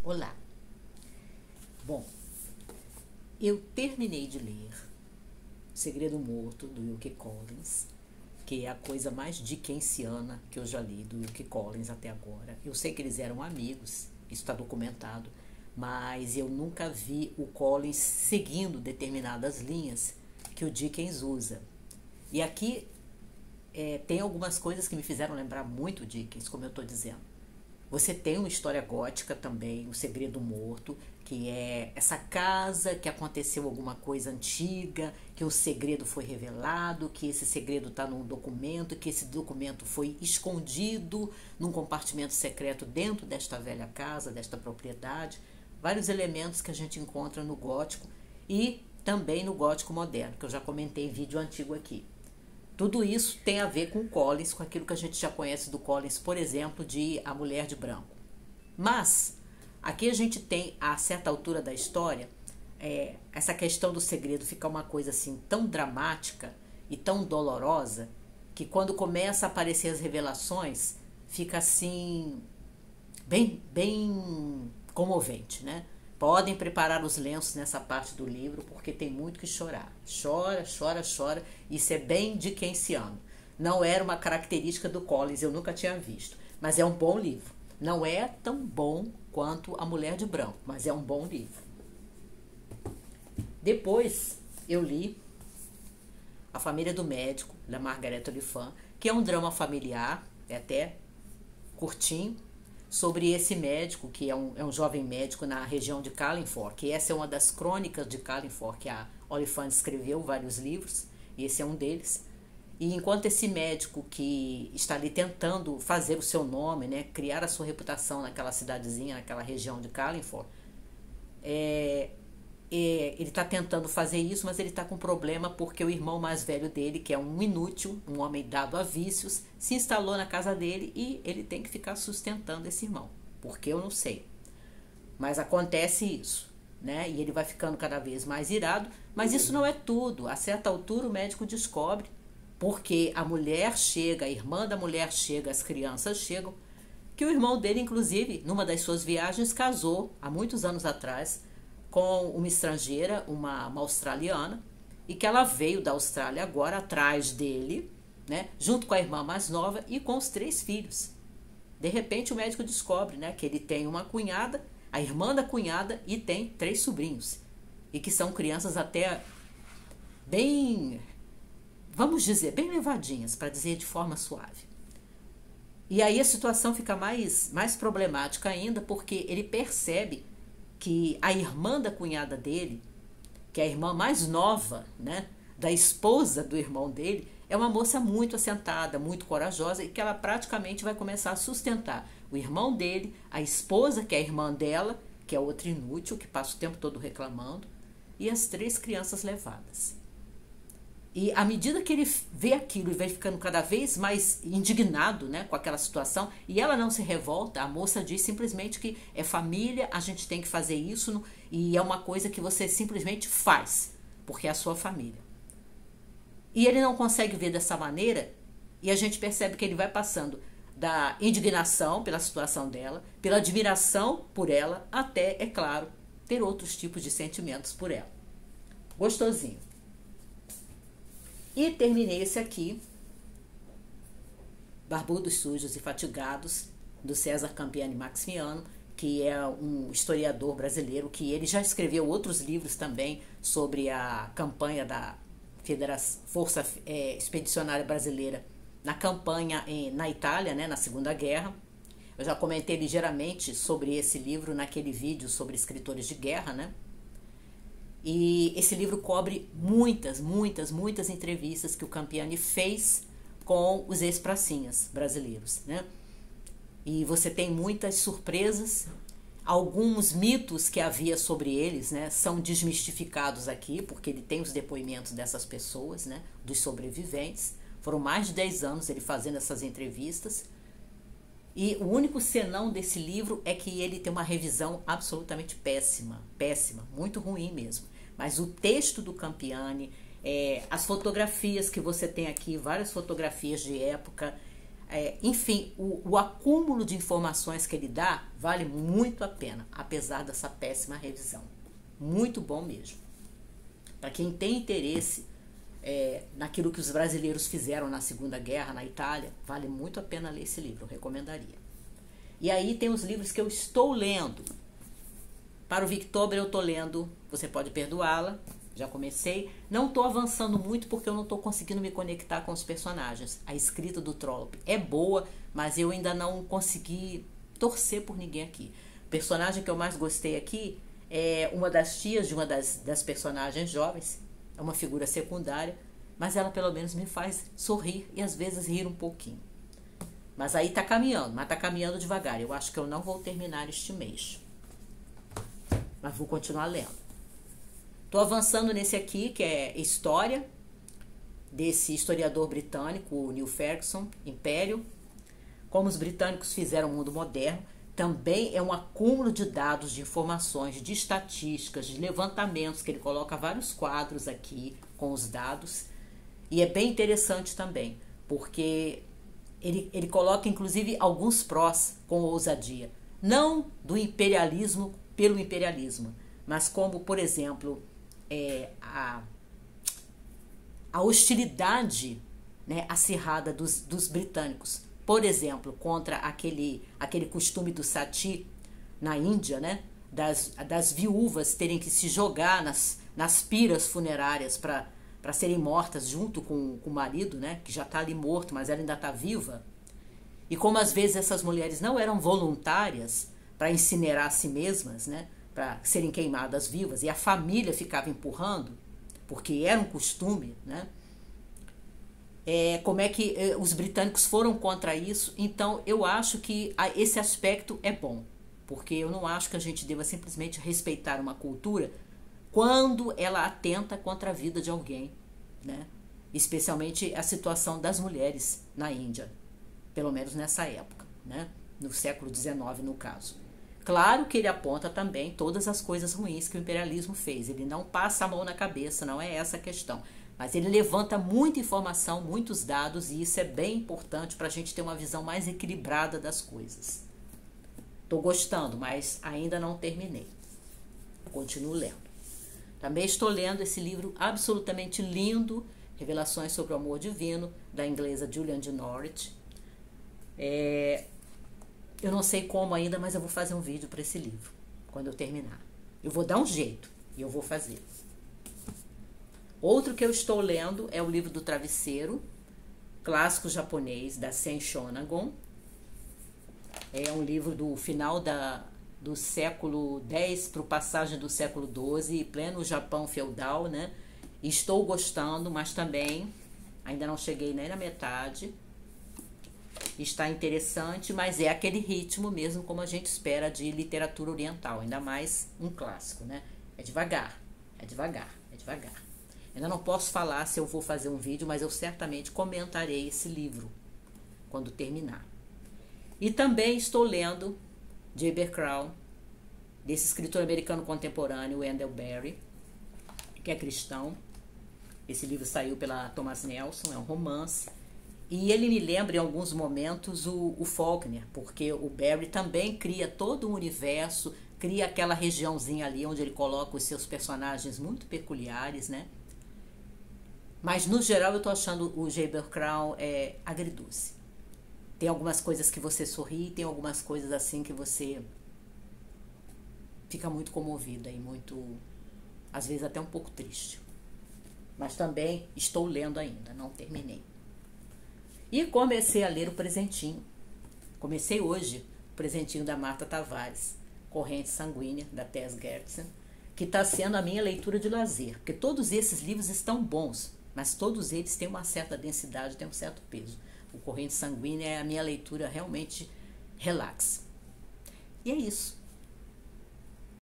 Olá. Bom, eu terminei de ler Segredo Morto, do Wilkie Collins, que é a coisa mais dickensiana que eu já li do Wilkie Collins até agora. Eu sei que eles eram amigos, isso está documentado, mas eu nunca vi o Collins seguindo determinadas linhas que o Dickens usa. E aqui tem algumas coisas que me fizeram lembrar muito o Dickens, como eu estou dizendo. Você tem uma história gótica também, O Segredo Morto, que é essa casa que aconteceu alguma coisa antiga, que o segredo foi revelado, que esse segredo está num documento, que esse documento foi escondido num compartimento secreto dentro desta velha casa, desta propriedade. Vários elementos que a gente encontra no gótico e também no gótico moderno, que eu já comentei em vídeo antigo aqui. Tudo isso tem a ver com o Collins, com aquilo que a gente já conhece do Collins, por exemplo, de A Mulher de Branco. Mas, aqui a gente tem, a certa altura da história, essa questão do segredo fica uma coisa assim tão dramática e tão dolorosa, que quando começa a aparecer as revelações, fica assim, bem comovente, né? Podem preparar os lenços nessa parte do livro, porque tem muito que chorar. Chora, chora, chora. Isso é bem dickensiano. Não era uma característica do Collins, eu nunca tinha visto. Mas é um bom livro. Não é tão bom quanto A Mulher de Branco, mas é um bom livro. Depois eu li A Família do Médico, da Margaret Oliphant, que é um drama familiar, é até curtinho, sobre esse médico, que é um jovem médico na região de Carlingford, que essa é uma das crônicas de Carlingford, que a Oliphant escreveu vários livros, e esse é um deles. E enquanto esse médico que está ali tentando fazer o seu nome, né, criar a sua reputação naquela cidadezinha, naquela região de Carlingford, ele está tentando fazer isso, mas ele está com problema porque o irmão mais velho dele, que é um inútil, um homem dado a vícios, se instalou na casa dele e ele tem que ficar sustentando esse irmão. Porque eu não sei. Mas acontece isso, né? E ele vai ficando cada vez mais irado, mas isso não é tudo. A certa altura o médico descobre, porque a mulher chega, a irmã da mulher chega, as crianças chegam, que o irmão dele, inclusive, numa das suas viagens, casou, há muitos anos atrás, com uma estrangeira, uma australiana, e que ela veio da Austrália agora atrás dele, né, junto com a irmã mais nova e com os 3 filhos. De repente o médico descobre, né, que ele tem uma cunhada, a irmã da cunhada, e tem 3 sobrinhos, e que são crianças até bem, vamos dizer, bem levadinhas, para dizer de forma suave. E aí a situação fica mais problemática ainda, porque ele percebe que a irmã da cunhada dele, que é a irmã mais nova, né, da esposa do irmão dele, é uma moça muito assentada, muito corajosa, e que ela praticamente vai começar a sustentar o irmão dele, a esposa, que é a irmã dela, que é outra inútil, que passa o tempo todo reclamando, e as 3 crianças levadas. E à medida que ele vê aquilo e vai ficando cada vez mais indignado, né, com aquela situação, e ela não se revolta, a moça diz simplesmente que é família, a gente tem que fazer isso, e é uma coisa que você simplesmente faz, porque é a sua família. E ele não consegue ver dessa maneira, e a gente percebe que ele vai passando da indignação pela situação dela, pela admiração por ela, até, é claro, ter outros tipos de sentimentos por ela. Gostosinho. E terminei esse aqui, Barbudos, Sujos e Fatigados, do César Campiani Maximiano, que é um historiador brasileiro, que ele já escreveu outros livros também sobre a campanha da Força Expedicionária Brasileira na campanha na Itália, né, na Segunda Guerra. Eu já comentei ligeiramente sobre esse livro naquele vídeo sobre escritores de guerra, né? E esse livro cobre muitas entrevistas que o Campiani fez com os ex-pracinhas brasileiros, né? E você tem muitas surpresas, alguns mitos que havia sobre eles, né, são desmistificados aqui, porque ele tem os depoimentos dessas pessoas, né, dos sobreviventes. Foram mais de 10 anos ele fazendo essas entrevistas. E o único senão desse livro é que ele tem uma revisão absolutamente péssima, muito ruim mesmo. Mas o texto do Campiani, as fotografias que você tem aqui, várias fotografias de época, Enfim, o acúmulo de informações que ele dá vale muito a pena, apesar dessa péssima revisão. Muito bom mesmo. Para quem tem interesse naquilo que os brasileiros fizeram na Segunda Guerra, na Itália, vale muito a pena ler esse livro, eu recomendaria. E aí tem os livros que eu estou lendo. Para o Victober eu estou lendo Você Pode Perdoá-la, já comecei. Não estou avançando muito porque eu não estou conseguindo me conectar com os personagens. A escrita do Trollope é boa, mas eu ainda não consegui torcer por ninguém aqui. O personagem que eu mais gostei aqui é uma das tias de uma das personagens jovens. É uma figura secundária, mas ela pelo menos me faz sorrir e às vezes rir um pouquinho. Mas aí tá caminhando, mas tá caminhando devagar. Eu acho que eu não vou terminar este mês. Mas vou continuar lendo. Tô avançando nesse aqui, que é História, desse historiador britânico, o Neil Ferguson, Império. Como os britânicos fizeram o mundo moderno. Também é um acúmulo de dados, de informações, de estatísticas, de levantamentos, que ele coloca vários quadros aqui com os dados. E é bem interessante também, porque ele coloca inclusive alguns prós com ousadia. Não do imperialismo pelo imperialismo, mas como, por exemplo, a hostilidade, né, acirrada dos britânicos. Por exemplo, contra aquele costume do sati na Índia, né? Das viúvas terem que se jogar nas piras funerárias para serem mortas junto com o marido, né? Que já está ali morto, mas ela ainda está viva. E como às vezes essas mulheres não eram voluntárias para incinerar a si mesmas, né? Para serem queimadas vivas, e a família ficava empurrando, porque era um costume, né? Como é que os britânicos foram contra isso. Então eu acho que esse aspecto é bom, porque eu não acho que a gente deva simplesmente respeitar uma cultura quando ela atenta contra a vida de alguém, né? Especialmente a situação das mulheres na Índia, pelo menos nessa época, né? No século XIX no caso. Claro que ele aponta também todas as coisas ruins que o imperialismo fez, ele não passa a mão na cabeça, não é essa a questão. Mas ele levanta muita informação, muitos dados, e isso é bem importante para a gente ter uma visão mais equilibrada das coisas. Estou gostando, mas ainda não terminei. Continuo lendo. Também estou lendo esse livro absolutamente lindo, Revelações sobre o Amor Divino, da inglesa Julian de Norwich. Eu não sei como ainda, mas eu vou fazer um vídeo para esse livro, quando eu terminar. Eu vou dar um jeito, e eu vou fazer. Outro que eu estou lendo é o livro do Travesseiro, clássico japonês, da Sen Shonagon. É um livro do final do século X para o passagem do século XII, pleno Japão feudal, né? Estou gostando, mas também ainda não cheguei nem na metade. Está interessante, mas é aquele ritmo mesmo como a gente espera de literatura oriental, ainda mais um clássico, né? É devagar, é devagar, é devagar. Ainda não posso falar se eu vou fazer um vídeo, mas eu certamente comentarei esse livro quando terminar. E também estou lendo J.B. Crown, desse escritor americano contemporâneo, Wendell Berry, que é cristão. Esse livro saiu pela Thomas Nelson, é um romance. E ele me lembra em alguns momentos o Faulkner, porque o Berry também cria todo um universo, cria aquela regiãozinha ali onde ele coloca os seus personagens muito peculiares, né? Mas no geral eu tô achando o J.B. Crown agridoce. Tem algumas coisas que você sorri, tem algumas coisas assim que você fica muito comovida e muito, às vezes até um pouco triste. Mas também estou lendo ainda, não terminei. E comecei a ler o presentinho. Comecei hoje o presentinho da Marta Tavares, Corrente Sanguínea, da Tess Gerritsen, que está sendo a minha leitura de lazer, porque todos esses livros estão bons, mas todos eles têm uma certa densidade, têm um certo peso. O Corrente Sanguínea é a minha leitura realmente relax. E é isso.